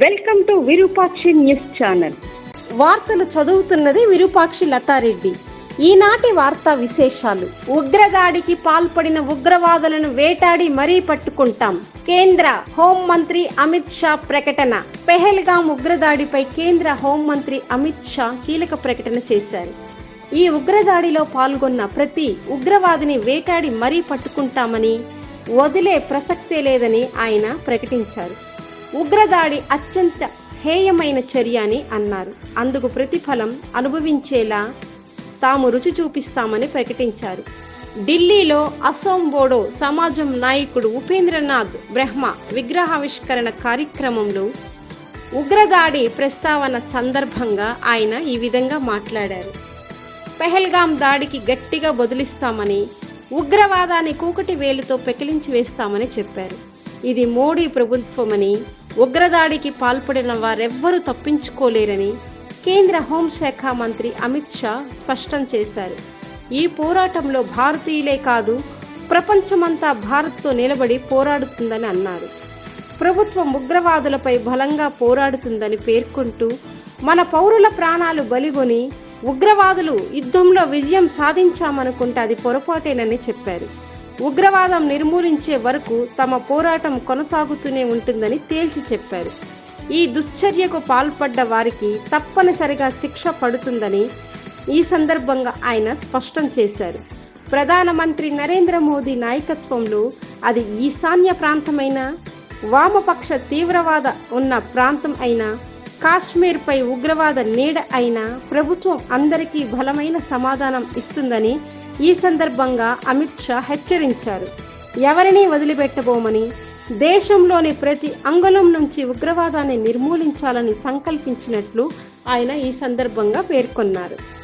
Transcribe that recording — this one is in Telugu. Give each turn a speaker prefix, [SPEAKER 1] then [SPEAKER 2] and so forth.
[SPEAKER 1] Welcome to Virupakshi news channel.
[SPEAKER 2] వార్తలు చదువుతున్నది విరూపాక్షి లతారెడ్డి. ఈనాటి వార్తా విశేషాలు. ఉగ్రదాడికి పాల్పడిన ఉగ్రవాదులను వేటాడి మరీ పట్టుకుంటాం. కేంద్ర హోంమంత్రి అమిత్ షా ప్రకటన. పెహల్గాం ఉగ్రదాడిపై కేంద్ర హోంమంత్రి అమిత్ షా కీలక ప్రకటన చేశారు. ఈ ఉగ్రదాడిలో పాల్గొన్న ప్రతి ఉగ్రవాదిని వేటాడి మరీ పట్టుకుంటామని, వదిలే ప్రసక్తే లేదని ఆయన ప్రకటించారు. ఉగ్రదాడి అత్యంత హేయమైన చర్య అని అన్నారు. అందుకు ప్రతిఫలం అనుభవించేలా తాము రుచి చూపిస్తామని ప్రకటించారు. ఢిల్లీలో అసోం బోడో సమాజం నాయకుడు ఉపేంద్రనాథ్ బ్రహ్మ విగ్రహావిష్కరణ కార్యక్రమంలో ఉగ్రదాడి ప్రస్తావన సందర్భంగా ఆయన ఈ విధంగా మాట్లాడారు. పెహల్గాం దాడికి గట్టిగా బదులిస్తామని, ఉగ్రవాదాన్ని కూకటి వేలుతో పెకిలించి వేస్తామని చెప్పారు. ఇది మోడీ ప్రభుత్వమని, ఉగ్రదాడికి పాల్పడిన వారెవ్వరూ తప్పించుకోలేరని కేంద్ర హోంశాఖ మంత్రి అమిత్ షా స్పష్టం చేశారు. ఈ పోరాటంలో భారతీయులే కాదు, ప్రపంచమంతా భారత్తో నిలబడి పోరాడుతుందని అన్నారు. ప్రభుత్వం ఉగ్రవాదులపై బలంగా పోరాడుతుందని పేర్కొంటూ, మన పౌరుల ప్రాణాలు బలిగొని ఉగ్రవాదులు యుద్ధంలో విజయం సాధించామనుకుంటే అది పొరపాటేనని చెప్పారు. ఉగ్రవాదం నిర్మూలించే వరకు తమ పోరాటం కొనసాగుతూనే ఉంటుందని తేల్చి చెప్పారు. ఈ దుశ్చర్యకు పాల్పడ్డ వారికి తప్పనిసరిగా శిక్ష పడుతుందని ఈ సందర్భంగా ఆయన స్పష్టం చేశారు. ప్రధానమంత్రి నరేంద్ర మోదీ నాయకత్వంలో అది ఈశాన్య ప్రాంతమైన, వామపక్ష తీవ్రవాద ఉన్న ప్రాంతం అయినా, కాశ్మీర్పై ఉగ్రవాద నీడ అయినా ప్రభుత్వం అందరికీ బలమైన సమాధానం ఇస్తుందని ఈ సందర్భంగా అమిత్ షా హెచ్చరించారు. ఎవరినీ వదిలిపెట్టబోమని, దేశంలోని ప్రతి అంగుళం నుంచి ఉగ్రవాదాన్ని నిర్మూలించాలని సంకల్పించినట్లు ఆయన ఈ సందర్భంగా పేర్కొన్నారు.